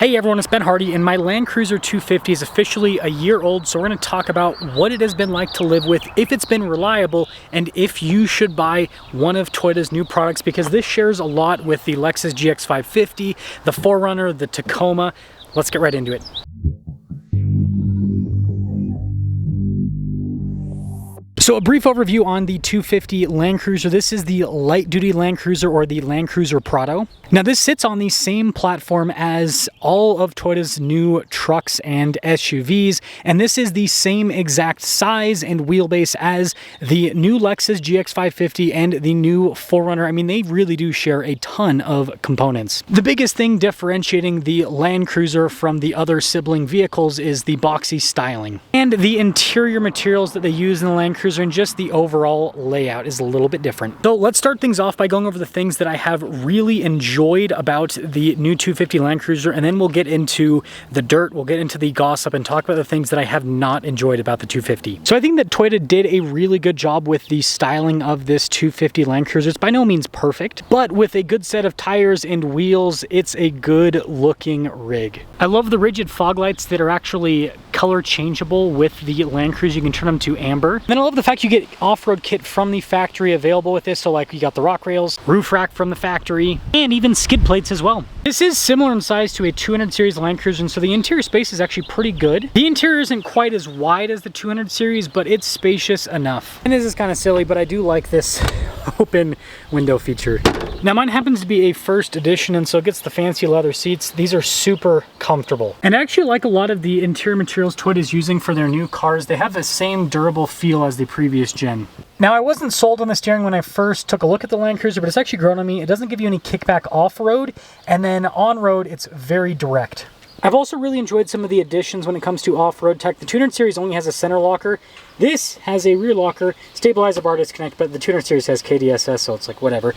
Hey everyone, it's Ben Hardy, and my Land Cruiser 250 is officially a year old, so we're going to talk about what it has been like to live with, if it's been reliable, and if you should buy one of Toyota's new products, because this shares a lot with the Lexus GX550, the 4Runner, the Tacoma. Let's get right into it. So a brief overview on the 250 Land Cruiser. This is the light-duty Land Cruiser, or the Land Cruiser Prado. Now this sits on the same platform as all of Toyota's new trucks and SUVs, and this is the same exact size and wheelbase as the new Lexus GX550 and the new 4Runner. I mean, they really do share a ton of components. The biggest thing differentiating the Land Cruiser from the other sibling vehicles is the boxy styling. And the interior materials that they use in the Land Cruiser and just the overall layout is a little bit different. So let's start things off by going over the things that I have really enjoyed about the new 250 Land Cruiser, and then we'll get into the dirt, we'll get into the gossip, and talk about the things that I have not enjoyed about the 250. So I think that Toyota did a really good job with the styling of this 250 Land Cruiser. It's by no means perfect, but with a good set of tires and wheels, it's a good looking rig. I love the rigid fog lights that are actually color changeable with the Land Cruiser. You can turn them to amber. And then I love the fact you get off-road kit from the factory available with this. So like you got the rock rails, roof rack from the factory, and even skid plates as well. This is similar in size to a 200 series Land Cruiser, and so the interior space is actually pretty good. The interior isn't quite as wide as the 200 series, but it's spacious enough. And this is kind of silly, but I do like this open window feature. Now mine happens to be a first edition, and so it gets the fancy leather seats. These are super comfortable. And I actually like a lot of the interior materials Toyota is using for their new cars. They have the same durable feel as the previous gen. Now I wasn't sold on the steering when I first took a look at the Land Cruiser, but it's actually grown on me. It doesn't give you any kickback off-road, and then on-road it's very direct. I've also really enjoyed some of the additions when it comes to off-road tech. The 200 series only has a center locker. This has a rear locker, stabilizer bar disconnect, but the 200 series has KDSS, so it's like whatever.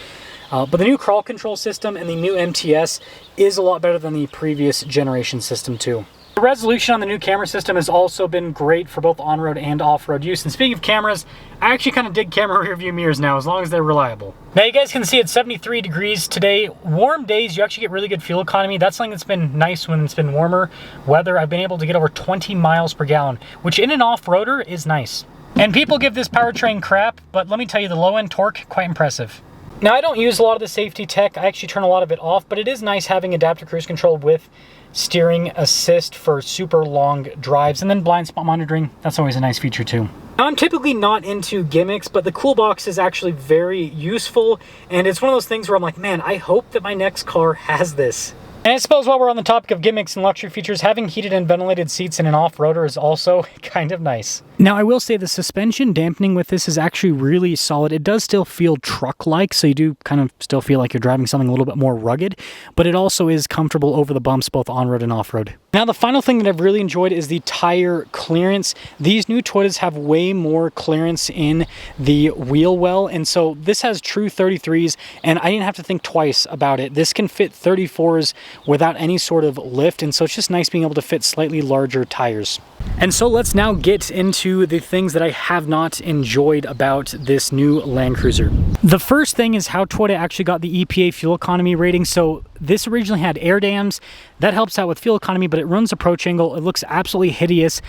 But the new crawl control system and the new MTS is a lot better than the previous generation system too. The resolution on the new camera system has also been great for both on-road and off-road use. And speaking of cameras, I actually kind of dig camera rear view mirrors now, as long as they're reliable. Now you guys can see it's 73 degrees today. Warm days, you actually get really good fuel economy. That's something that's been nice when it's been warmer weather. I've been able to get over 20 miles per gallon, which in an off-roader is nice. And people give this powertrain crap, but let me tell you, the low-end torque, quite impressive. Now I don't use a lot of the safety tech. I actually turn a lot of it off, but it is nice having adaptive cruise control with steering assist for super long drives, and then blind spot monitoring. That's always a nice feature too. Now, I'm typically not into gimmicks, but the cool box is actually very useful, and it's one of those things where I'm like, man, I hope that my next car has this. And I suppose while we're on the topic of gimmicks and luxury features, having heated and ventilated seats in an off-roader is also kind of nice. Now, I will say the suspension dampening with this is actually really solid. It does still feel truck-like, so you do kind of still feel like you're driving something a little bit more rugged, but it also is comfortable over the bumps, both on-road and off-road. Now, the final thing that I've really enjoyed is the tire clearance. These new Toyotas have way more clearance in the wheel well, and so this has true 33s, and I didn't have to think twice about it. This can fit 34s without any sort of lift, and so it's just nice being able to fit slightly larger tires. And so let's now get into the things that I have not enjoyed about this new Land Cruiser. The first thing is how Toyota actually got the EPA fuel economy rating. So this originally had air dams. That helps out with fuel economy, but it runs approach angle. It looks absolutely hideous.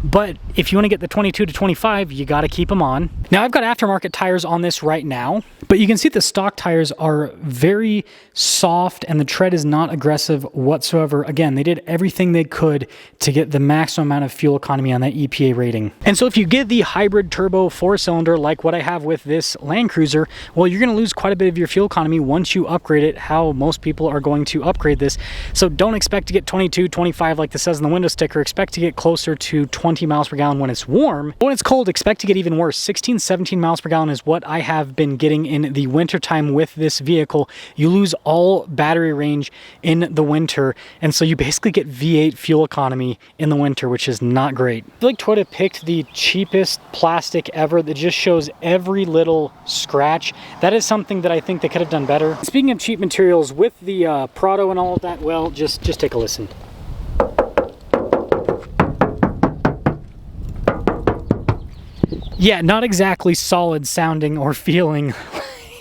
But if you want to get the 22 to 25, you got to keep them on. Now I've got aftermarket tires on this right now, but you can see the stock tires are very soft and the tread is not aggressive whatsoever. Again, they did everything they could to get the maximum amount of fuel economy on that EPA rating. And so if you get the hybrid turbo 4-cylinder like what I have with this Land Cruiser, well, you're going to lose quite a bit of your fuel economy once you upgrade it, how most people are going to upgrade this. So don't expect to get 22, 25 like this says in the window sticker. Expect to get closer to 20 miles per gallon when it's warm. When it's cold, expect to get even worse. 16, 17 miles per gallon is what I have been getting in the wintertime with this vehicle. You lose all battery range in the winter, and so you basically get V8 fuel economy in the winter, which is not great. I feel like Toyota picked the cheapest plastic ever that just shows every little scratch. That is something that I think they could have done better. Speaking of cheap materials, with the Prado and all of that, well, just take a listen. Yeah, not exactly solid sounding or feeling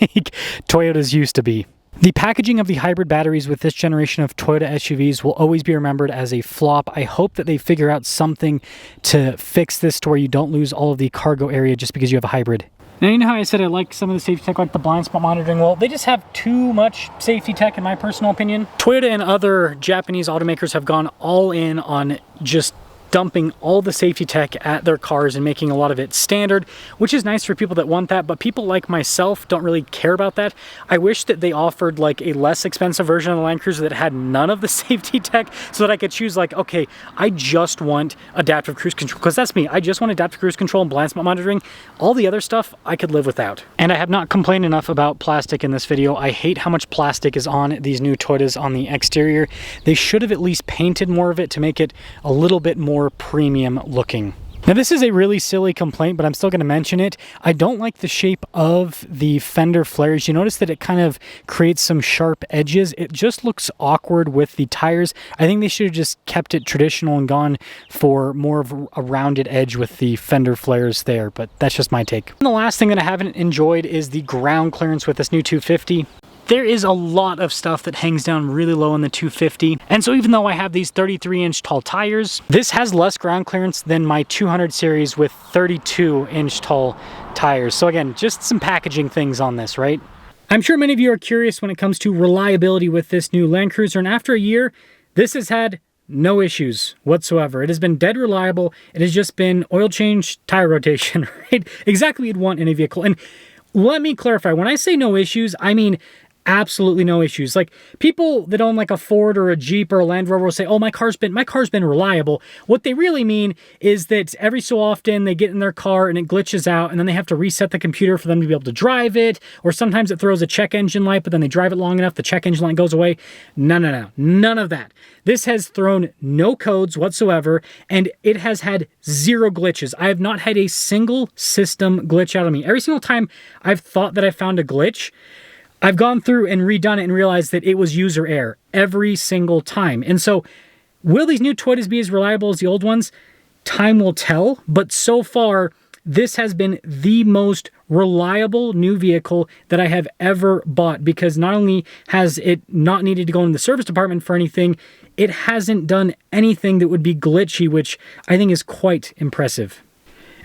like Toyotas used to be. The packaging of the hybrid batteries with this generation of Toyota SUVs will always be remembered as a flop. I hope that they figure out something to fix this to where you don't lose all of the cargo area just because you have a hybrid. Now, you know how I said I like some of the safety tech, like the blind spot monitoring? Well, they just have too much safety tech in my personal opinion. Toyota and other Japanese automakers have gone all in on just dumping all the safety tech at their cars and making a lot of it standard, which is nice for people that want that, but people like myself don't really care about that. I wish that they offered like a less expensive version of the Land Cruiser that had none of the safety tech so that I could choose like, okay, I just want adaptive cruise control, because that's me. I just want adaptive cruise control and blind spot monitoring. All the other stuff I could live without. And I have not complained enough about plastic in this video. I hate how much plastic is on these new Toyotas on the exterior. They should have at least painted more of it to make it a little bit more premium looking. Now, this is a really silly complaint, but I'm still going to mention it. I don't like the shape of the fender flares. You notice that it kind of creates some sharp edges. It just looks awkward with the tires. I think they should have just kept it traditional and gone for more of a rounded edge with the fender flares there, but that's just my take. And the last thing that I haven't enjoyed is the ground clearance with this new 250. There is a lot of stuff that hangs down really low in the 250. And so even though I have these 33-inch tall tires, this has less ground clearance than my 200 series with 32-inch tall tires. So again, just some packaging things on this, right? I'm sure many of you are curious when it comes to reliability with this new Land Cruiser, and after a year, this has had no issues whatsoever. It has been dead reliable. It has just been oil change, tire rotation, right? Exactly what you'd want in a vehicle. And let me clarify, when I say no issues, I mean absolutely no issues. Like, people that own like a Ford or a Jeep or a Land Rover will say, oh, my car's been reliable. What they really mean is that every so often they get in their car and it glitches out, and then they have to reset the computer for them to be able to drive it, or sometimes it throws a check engine light, but then they drive it long enough, the check engine light goes away. No, none of that. This has thrown no codes whatsoever, and it has had zero glitches. I have not had a single system glitch out of me. Every single time I've thought that I found a glitch, I've gone through and redone it and realized that it was user error every single time. And so, will these new Toyotas be as reliable as the old ones? Time will tell, but so far, this has been the most reliable new vehicle that I have ever bought, because not only has it not needed to go in the service department for anything, it hasn't done anything that would be glitchy, which I think is quite impressive.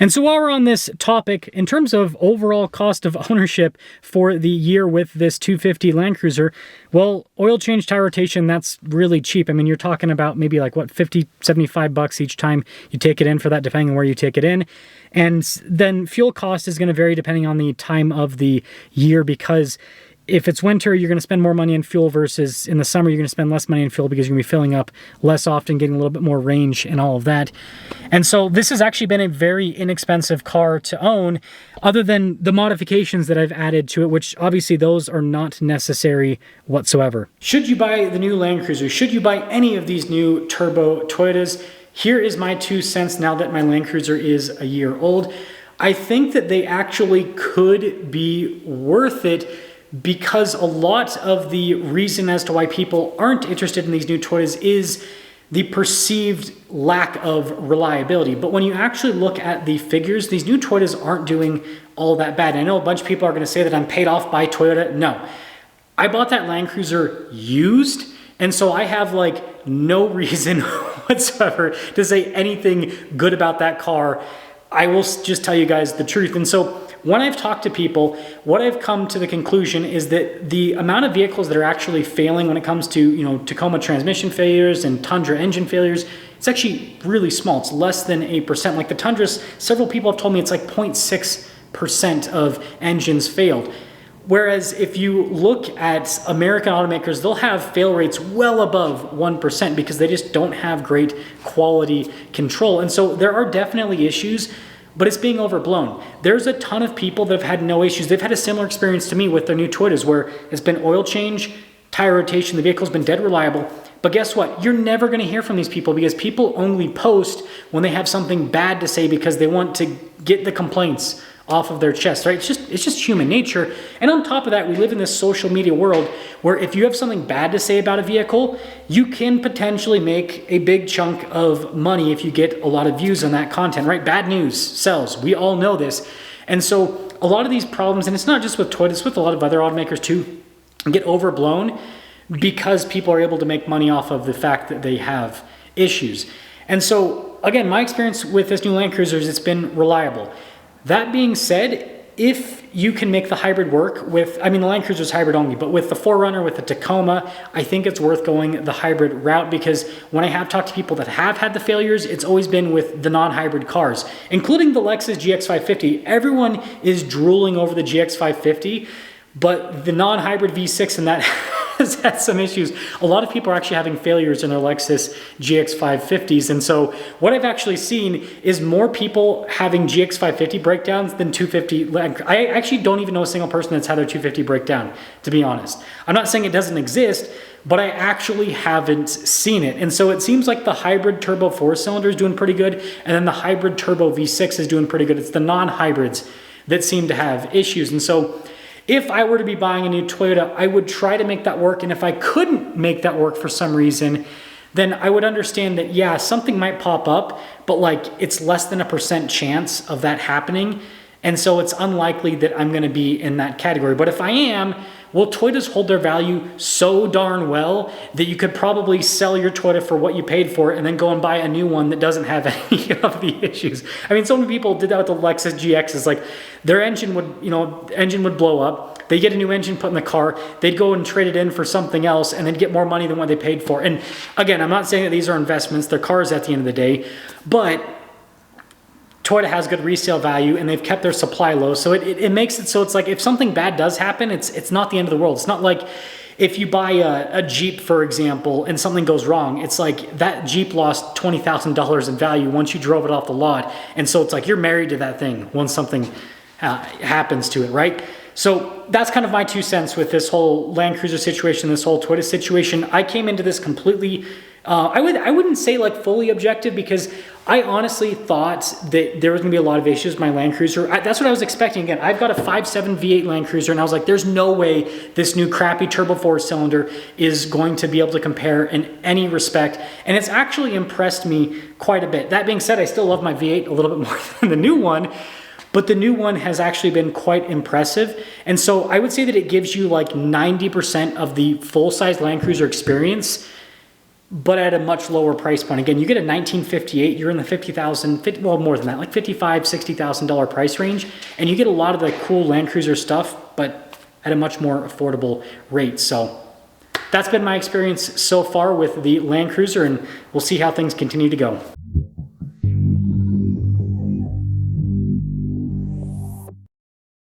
And so while we're on this topic, in terms of overall cost of ownership for the year with this 250 Land Cruiser, well, oil change, tire rotation, that's really cheap. I mean, you're talking about maybe like, what, 50, 75 bucks each time you take it in for that, depending on where you take it in. And then fuel cost is going to vary depending on the time of the year, because if it's winter, you're going to spend more money on fuel versus in the summer, you're going to spend less money on fuel because you're going to be filling up less often, getting a little bit more range and all of that. And so this has actually been a very inexpensive car to own, other than the modifications that I've added to it, which obviously those are not necessary whatsoever. Should you buy the new Land Cruiser? Should you buy any of these new turbo Toyotas? Here is my 2 cents now that my Land Cruiser is a year old. I think that they actually could be worth it, because a lot of the reason as to why people aren't interested in these new Toyotas is the perceived lack of reliability. But when you actually look at the figures, these new Toyotas aren't doing all that bad. And I know a bunch of people are going to say that I'm paid off by Toyota. No, I bought that Land Cruiser used, and so I have like no reason whatsoever to say anything good about that car. I will just tell you guys the truth. And so when I've talked to people, what I've come to the conclusion is that the amount of vehicles that are actually failing when it comes to, you know, Tacoma transmission failures and Tundra engine failures, it's actually really small. It's less than 8%. Like the Tundras, several people have told me it's like 0.6% of engines failed. Whereas if you look at American automakers, they'll have fail rates well above 1% because they just don't have great quality control. And so there are definitely issues, but it's being overblown. There's a ton of people that have had no issues. They've had a similar experience to me with their new Toyotas, where it's been oil change, tire rotation, the vehicle's been dead reliable. But guess what? You're never gonna hear from these people, because people only post when they have something bad to say, because they want to get the complaints off of their chest, right? It's just human nature. And on top of that, we live in this social media world where if you have something bad to say about a vehicle, you can potentially make a big chunk of money if you get a lot of views on that content, right? Bad news sells. We all know this. And so a lot of these problems, and it's not just with Toyota, it's with a lot of other automakers too, get overblown because people are able to make money off of the fact that they have issues. And so again, my experience with this new Land Cruiser is it's been reliable. That being said, if you can make the hybrid work with, I mean, the Land Cruiser is hybrid only, but with the 4Runner, with the Tacoma, I think it's worth going the hybrid route, because when I have talked to people that have had the failures, it's always been with the non-hybrid cars, including the Lexus GX550. Everyone is drooling over the GX550, but the non-hybrid V6 and that has had some issues. A lot of people are actually having failures in their Lexus GX550s. And so what I've actually seen is more people having GX550 breakdowns than 250. I actually don't even know a single person that's had their 250 breakdown, to be honest. I'm not saying it doesn't exist, but I actually haven't seen it. And so it seems like the hybrid turbo 4-cylinder is doing pretty good, and then the hybrid turbo V6 is doing pretty good. It's the non-hybrids that seem to have issues. And so if I were to be buying a new Toyota, I would try to make that work. And if I couldn't make that work for some reason, then I would understand that, yeah, something might pop up, but like it's less than 1% chance of that happening. And so it's unlikely that I'm gonna be in that category. But if I am, well, Toyotas hold their value so darn well that you could probably sell your Toyota for what you paid for it and then go and buy a new one that doesn't have any of the issues. I mean, so many people did that with the Lexus GXs. Like their engine would, engine would blow up. They get a new engine put in the car. They'd go and trade it in for something else and then get more money than what they paid for. And again, I'm not saying that these are investments. They're cars at the end of the day, but Toyota has good resale value and they've kept their supply low. So it makes it so it's like if something bad does happen, it's not the end of the world. It's not like if you buy a Jeep, for example, and something goes wrong, it's like that Jeep lost $20,000 in value once you drove it off the lot. And so it's like you're married to that thing once something happens to it, right? So that's kind of my 2 cents with this whole Land Cruiser situation, this whole Toyota situation. I came into this completely, I wouldn't say like fully objective, because I honestly thought that there was gonna be a lot of issues with my Land Cruiser. That's what I was expecting. Again, I've got a 5.7 V8 Land Cruiser, and I was like, there's no way this new crappy turbo 4-cylinder is going to be able to compare in any respect. And it's actually impressed me quite a bit. That being said, I still love my V8 a little bit more than the new one, but the new one has actually been quite impressive. And so I would say that it gives you like 90% of the full-size Land Cruiser experience, but at a much lower price point. Again, you get a 1958, you're in the $50,000, well, more than that, like $55,000, $60,000 price range, and you get a lot of the cool Land Cruiser stuff, but at a much more affordable rate. So that's been my experience so far with the Land Cruiser, and we'll see how things continue to go.